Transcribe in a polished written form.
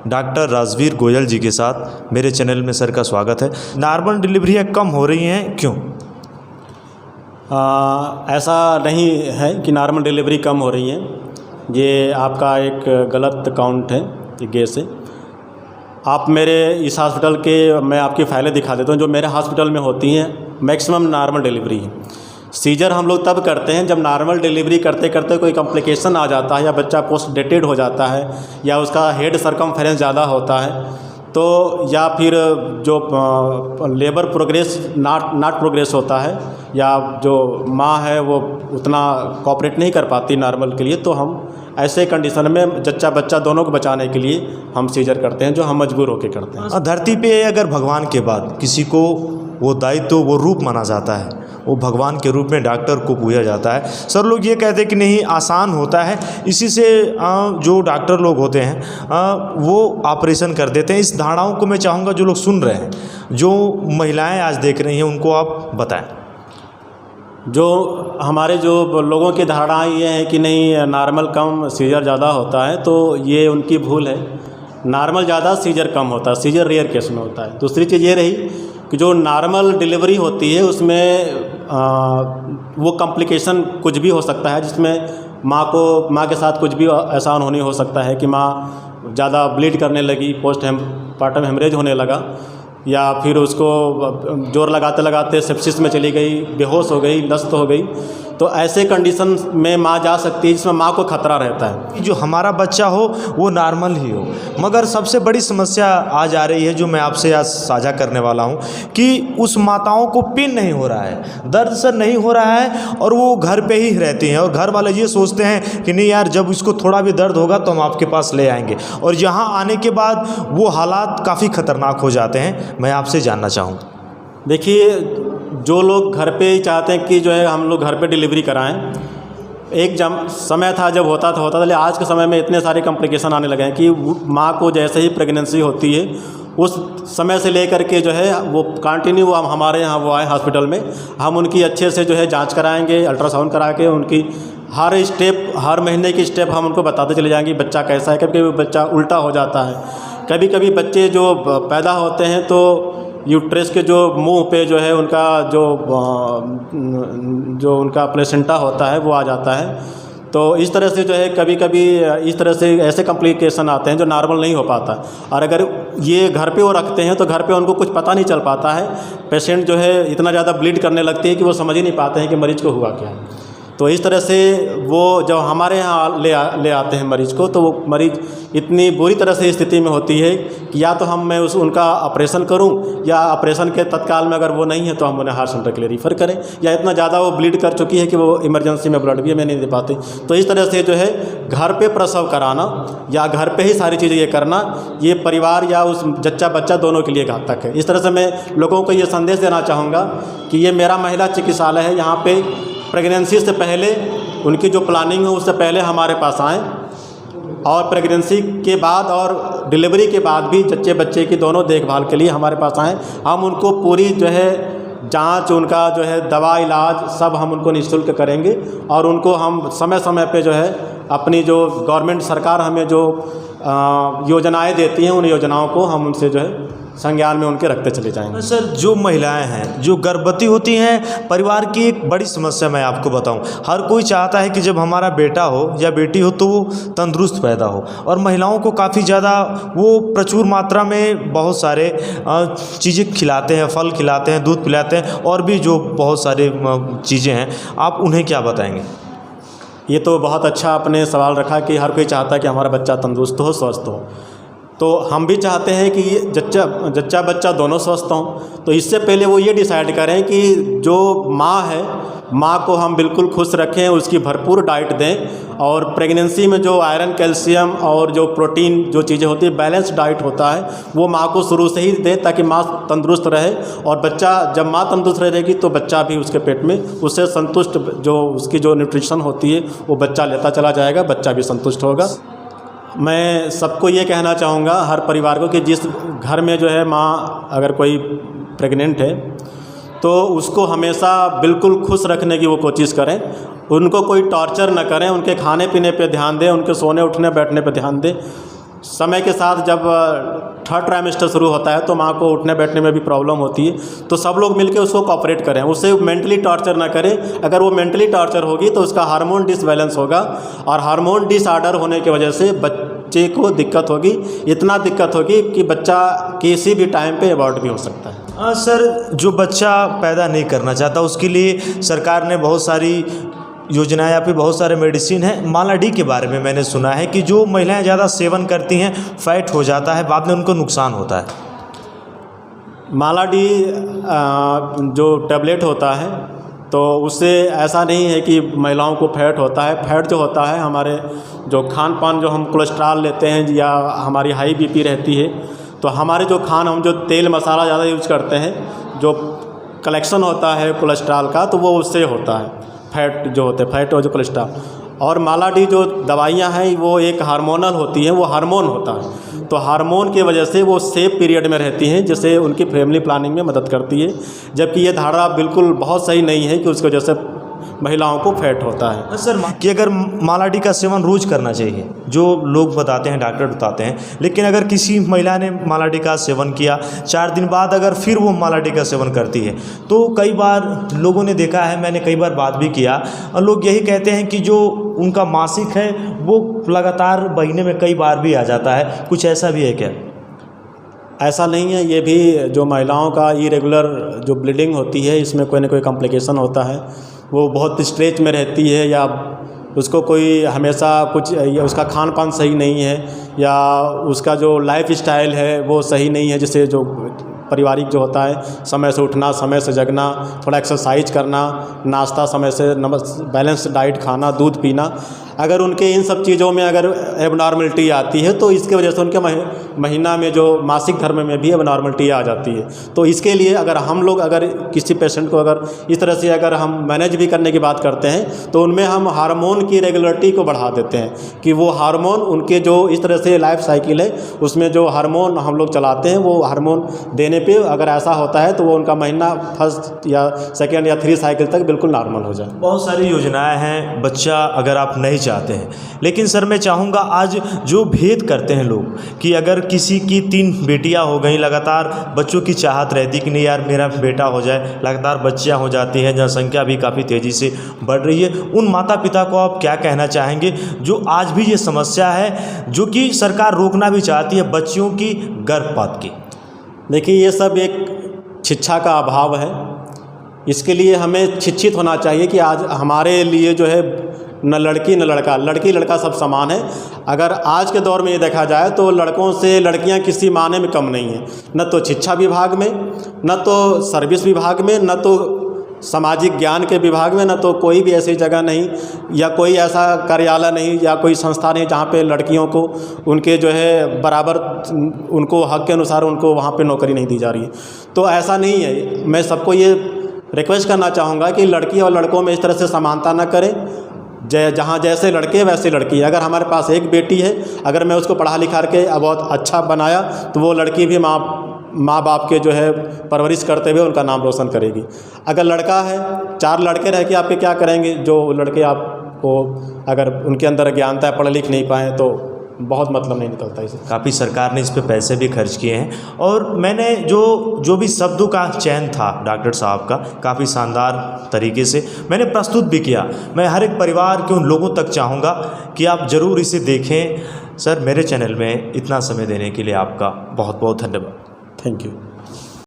Doctor Rajveer Goyal जी के साथ। मेरे चैनल में सर का स्वागत है। नॉर्मल डिलीवरियाँ कम हो रही हैं, क्यों? ऐसा नहीं है कि नॉर्मल डिलीवरी कम हो रही है। ये आपका एक गलत काउंट है, ये गेस है। आप मेरे इस हॉस्पिटल के, मैं आपकी फाइलें दिखा देता हूँ जो मेरे हॉस्पिटल में होती हैं। मैक्सिमम नॉर्मल डिलीवरी है। सीजर हम लोग तब करते हैं जब नॉर्मल डिलीवरी करते करते कोई कॉम्प्लिकेशन आ जाता है, या बच्चा पोस्ट डेटेड हो जाता है, या उसका हेड सर्कमफेरेंस ज़्यादा होता है, तो या फिर जो लेबर प्रोग्रेस नॉट प्रोग्रेस होता है, या जो माँ है वो उतना कोऑपरेट नहीं कर पाती नॉर्मल के लिए, तो हम ऐसे कंडीशन में जच्चा बच्चा दोनों को बचाने के लिए हम सीजर करते हैं, जो हम मजबूर होकर करते हैं। धरती पे अगर भगवान के बाद किसी को वो दायित्व, वो रूप माना जाता है, वो भगवान के रूप में डॉक्टर को पूजा जाता है। सर लोग ये कहते हैं कि नहीं, आसान होता है, इसी से जो डॉक्टर लोग होते हैं वो ऑपरेशन कर देते हैं। इस धारणाओं को मैं चाहूँगा जो लोग सुन रहे हैं, जो महिलाएं आज देख रही हैं, उनको आप बताएं। जो हमारे जो लोगों की धारणाएँ ये हैं कि नहीं नॉर्मल कम सीजर ज़्यादा होता है, तो ये उनकी भूल है। नॉर्मल ज़्यादा सीजर कम होता है, सीजर रेयर केस में होता है। दूसरी चीज़ ये रही कि जो नॉर्मल डिलीवरी होती है उसमें वो कॉम्प्लिकेशन कुछ भी हो सकता है, जिसमें माँ के साथ कुछ भी ऐसा होनी हो सकता है कि माँ ज़्यादा ब्लीड करने लगी, पार्टम हेमरेज होने लगा, या फिर उसको जोर लगाते लगाते सेप्सिस में चली गई, बेहोश हो गई, नष्ट हो गई। तो ऐसे कंडीशन में माँ जा सकती है जिसमें माँ को खतरा रहता है। जो हमारा बच्चा हो वो नॉर्मल ही हो, मगर सबसे बड़ी समस्या आज आ रही है जो मैं आपसे आज साझा करने वाला हूँ कि उस माताओं को पेन नहीं हो रहा है, दर्द सर नहीं हो रहा है, और वो घर पे ही रहती हैं, और घर वाले ये सोचते हैं कि नहीं यार, जब इसको थोड़ा भी दर्द होगा तो हम आपके पास ले आएंगे, और यहाँ आने के बाद वो हालात काफ़ी ख़तरनाक हो जाते हैं। मैं आपसे जानना चाहूँगा। देखिए, जो लोग घर पे ही चाहते हैं कि जो है हम लोग घर पे डिलीवरी कराएं, एक समय था जब होता था, लेकिन आज के समय में इतने सारे कॉम्प्लिकेशन आने लगे हैं कि माँ को जैसे ही प्रेगनेंसी होती है उस समय से लेकर के जो है वो कंटिन्यू हम हमारे यहाँ वो आए हॉस्पिटल में, हम उनकी अच्छे से जो है जांच कराएंगे, अल्ट्रासाउंड करा के उनकी हर स्टेप, हर महीने की स्टेप हम उनको बताते चले जाएंगे बच्चा कैसा है। कभी कभी बच्चा उल्टा हो जाता है, कभी कभी बच्चे जो पैदा होते हैं तो यूट्रस के जो मुंह पे जो है उनका जो उनका प्लेसेंटा होता है वो आ जाता है। तो इस तरह से जो है कभी कभी इस तरह से ऐसे कॉम्प्लिकेशन आते हैं जो नॉर्मल नहीं हो पाता। और अगर ये घर पे वो रखते हैं तो घर पे उनको कुछ पता नहीं चल पाता है। पेशेंट जो है इतना ज़्यादा ब्लीड करने लगती है कि वो समझ ही नहीं पाते हैं कि मरीज़ को हुआ क्या है। तो इस तरह से वो जब हमारे यहाँ ले आते हैं मरीज़ को, तो वो मरीज़ इतनी बुरी तरह से स्थिति में होती है कि या तो मैं उनका ऑपरेशन करूं, या ऑपरेशन के तत्काल में अगर वो नहीं है तो हम उन्हें हार्ट सेंटर के लिए रिफ़र करें, या इतना ज़्यादा वो ब्लीड कर चुकी है कि वो इमरजेंसी में ब्लड भी हमें नहीं दे पाते। तो इस तरह से जो है घर पे प्रसव कराना या घर पे ही सारी चीज़ें ये करना, ये परिवार या उस जच्चा बच्चा दोनों के लिए घातक है। इस तरह से मैं लोगों को ये संदेश देना चाहूँगा कि ये मेरा महिला चिकित्सालय है, यहाँ पे प्रेगनेंसी से पहले उनकी जो प्लानिंग है उससे पहले हमारे पास आएँ, और प्रेगनेंसी के बाद और डिलीवरी के बाद भी जच्चे बच्चे की दोनों देखभाल के लिए हमारे पास आएँ। हम उनको पूरी जो है जांच, उनका जो है दवा इलाज सब हम उनको निःशुल्क करेंगे, और उनको हम समय समय पे जो है अपनी जो गवर्नमेंट सरकार हमें जो योजनाएं देती हैं उन योजनाओं को हम उनसे जो है संज्ञान में उनके रखते चले जाएंगे। सर, जो महिलाएं हैं जो गर्भवती होती हैं, परिवार की एक बड़ी समस्या मैं आपको बताऊं, हर कोई चाहता है कि जब हमारा बेटा हो या बेटी हो तो वो तंदुरुस्त पैदा हो, और महिलाओं को काफ़ी ज़्यादा वो प्रचुर मात्रा में बहुत सारे चीज़ें खिलाते हैं, फल खिलाते हैं, दूध पिलाते हैं, और भी जो बहुत सारे चीज़ें हैं, आप उन्हें क्या बताएंगे? ये तो बहुत अच्छा आपने सवाल रखा कि हर कोई चाहता है कि हमारा बच्चा तंदुरुस्त हो, स्वस्थ हो। तो हम भी चाहते हैं कि ये जच्चा बच्चा दोनों स्वस्थ हों। तो इससे पहले वो ये डिसाइड करें कि जो माँ है, माँ को हम बिल्कुल खुश रखें, उसकी भरपूर डाइट दें, और प्रेगनेंसी में जो आयरन, कैल्शियम और जो प्रोटीन जो चीज़ें होती है, बैलेंस डाइट होता है, वो माँ को शुरू से ही दें ताकि माँ तंदुरुस्त रहे। और बच्चा, जब माँ तंदुरुस्त रहेगी तो बच्चा भी उसके पेट में उससे संतुष्ट, जो उसकी जो न्यूट्रिशन होती है वो बच्चा लेता चला जाएगा, बच्चा भी संतुष्ट होगा। मैं सबको ये कहना चाहूँगा, हर परिवार को, कि जिस घर में जो है माँ अगर कोई प्रेग्नेंट है तो उसको हमेशा बिल्कुल खुश रखने की वो कोशिश करें, उनको कोई टॉर्चर न करें, उनके खाने पीने पे ध्यान दें, उनके सोने उठने बैठने पे ध्यान दें। समय के साथ जब थर्ड ट्राइमेस्टर शुरू होता है तो माँ को उठने बैठने में भी प्रॉब्लम होती है, तो सब लोग मिलकर उसको कोऑपरेट करें, उसे मेंटली टॉर्चर ना करें। अगर वो मेंटली टॉर्चर होगी तो उसका हार्मोन डिसबैलेंस होगा, और हार्मोन डिसऑर्डर होने की वजह से बच्चे को दिक्कत होगी, इतना दिक्कत होगी कि बच्चा किसी भी टाइम पे अबॉर्ट भी हो सकता है। सर, जो बच्चा पैदा नहीं करना चाहता उसके लिए सरकार ने बहुत सारी योजनाएं या फिर बहुत सारे मेडिसिन हैं। माला डी के बारे में मैंने सुना है कि जो महिलाएं ज़्यादा सेवन करती हैं फैट हो जाता है, बाद में उनको नुकसान होता है। माला डी जो टैबलेट होता है तो उससे ऐसा नहीं है कि महिलाओं को फैट होता है। फैट जो होता है हमारे जो खान पान, जो हम कोलेस्ट्रॉल लेते हैं या हमारी हाई बीपी रहती है, तो हमारे जो हम जो तेल मसाला ज़्यादा यूज करते हैं, जो कलेक्शन होता है कोलेस्ट्रॉल का, तो वो उससे होता है फैट जो होते हैं, फैट और जो कोलेस्ट्रॉल। और माला डी जो दवाइयाँ हैं वो एक हार्मोनल होती हैं, वो हार्मोन होता है, तो हार्मोन की वजह से वो सेफ पीरियड में रहती हैं, जिससे उनकी फैमिली प्लानिंग में मदद करती है। जबकि ये धारणा बिल्कुल बहुत सही नहीं है कि उसकी वजह से महिलाओं को फैट होता है। सर, कि अगर माला डी का सेवन रोज़ करना चाहिए, जो लोग बताते हैं, डॉक्टर बताते हैं, लेकिन अगर किसी महिला ने माला डी का सेवन किया, 4 दिन बाद अगर फिर वो माला डी का सेवन करती है, तो कई बार लोगों ने देखा है, मैंने कई बार बात भी किया, और लोग यही कहते हैं कि जो उनका मासिक है वो लगातार महीने में कई बार भी आ जाता है। कुछ ऐसा भी है क्या? ऐसा नहीं है, ये भी जो महिलाओं का इरेगुलर जो ब्लीडिंग होती है, इसमें कोई ना कोई कॉम्प्लिकेशन होता है। वो बहुत स्ट्रेच में रहती है, या उसको कोई हमेशा कुछ, या उसका खान पान सही नहीं है, या उसका जो लाइफ स्टाइल है वो सही नहीं है, जिससे जो पारिवारिक जो होता है, समय से उठना, समय से जगना, थोड़ा एक्सरसाइज करना, नाश्ता समय से, बैलेंस डाइट खाना, दूध पीना, अगर उनके इन सब चीज़ों में अगर एबनॉर्मलिटी आती है तो इसके वजह से उनके महीना में जो मासिक धर्म में भी एबनॉर्मलिटी आ जाती है। तो इसके लिए अगर हम लोग अगर किसी पेशेंट को अगर इस तरह से अगर हम मैनेज भी करने की बात करते हैं तो उनमें हम हार्मोन की रेगुलरिटी को बढ़ा देते हैं कि वो हार्मोन उनके जो इस तरह से लाइफ साइकिल है उसमें जो हार्मोन हम लोग चलाते हैं वो हार्मोन देने पे अगर ऐसा होता है तो वो उनका महीना फर्स्ट या सेकेंड या 3 साइकिल तक बिल्कुल नॉर्मल हो जाए। बहुत सारी योजनाएं हैं बच्चा अगर आप नहीं चाहते हैं, लेकिन सर मैं चाहूँगा आज जो भेद करते हैं लोग कि अगर किसी की 3 बेटियां हो गई, लगातार बच्चों की चाहत रहती कि नहीं यार मेरा बेटा हो जाए, लगातार बच्चियां हो जाती हैं, जनसंख्या भी काफ़ी तेज़ी से बढ़ रही है, उन माता पिता को आप क्या कहना चाहेंगे जो आज भी ये समस्या है जो कि सरकार रोकना भी चाहती है बच्चियों की गर्भपात की? देखिए, ये सब एक शिक्षा का अभाव है। इसके लिए हमें शिक्षित होना चाहिए कि आज हमारे लिए जो है न लड़की न लड़का, लड़की लड़का सब समान है। अगर आज के दौर में ये देखा जाए तो लड़कों से लड़कियां किसी मायने में कम नहीं है, न तो शिक्षा विभाग में, न तो सर्विस विभाग में, न तो सामाजिक ज्ञान के विभाग में, न तो कोई भी ऐसी जगह नहीं या कोई ऐसा कार्यालय नहीं या कोई संस्था नहीं जहाँ पे लड़कियों को उनके जो है बराबर उनको हक के अनुसार उनको वहाँ पे नौकरी नहीं दी जा रही है। तो ऐसा नहीं है। मैं सबको ये रिक्वेस्ट करना चाहूँगा कि लड़की और लड़कों में इस तरह से समानता न करें, जहाँ जैसे लड़के वैसे लड़की। अगर हमारे पास एक बेटी है, अगर मैं उसको पढ़ा लिखा के बहुत अच्छा बनाया तो वो लड़की भी माँ बाप के जो है परवरिश करते हुए उनका नाम रोशन करेगी। अगर लड़का है, 4 लड़के रह के आपके क्या करेंगे? जो लड़के आपको अगर उनके अंदर ज्ञानता है, पढ़ लिख नहीं पाए तो बहुत मतलब नहीं निकलता इसे। काफ़ी सरकार ने इस पे पैसे भी खर्च किए हैं, और मैंने जो भी शब्दों का चयन था डॉक्टर साहब का काफ़ी शानदार तरीके से मैंने प्रस्तुत भी किया। मैं हर एक परिवार के उन लोगों तक चाहूँगा कि आप ज़रूर इसे देखें। सर, मेरे चैनल में इतना समय देने के लिए आपका बहुत बहुत धन्यवाद। Thank you.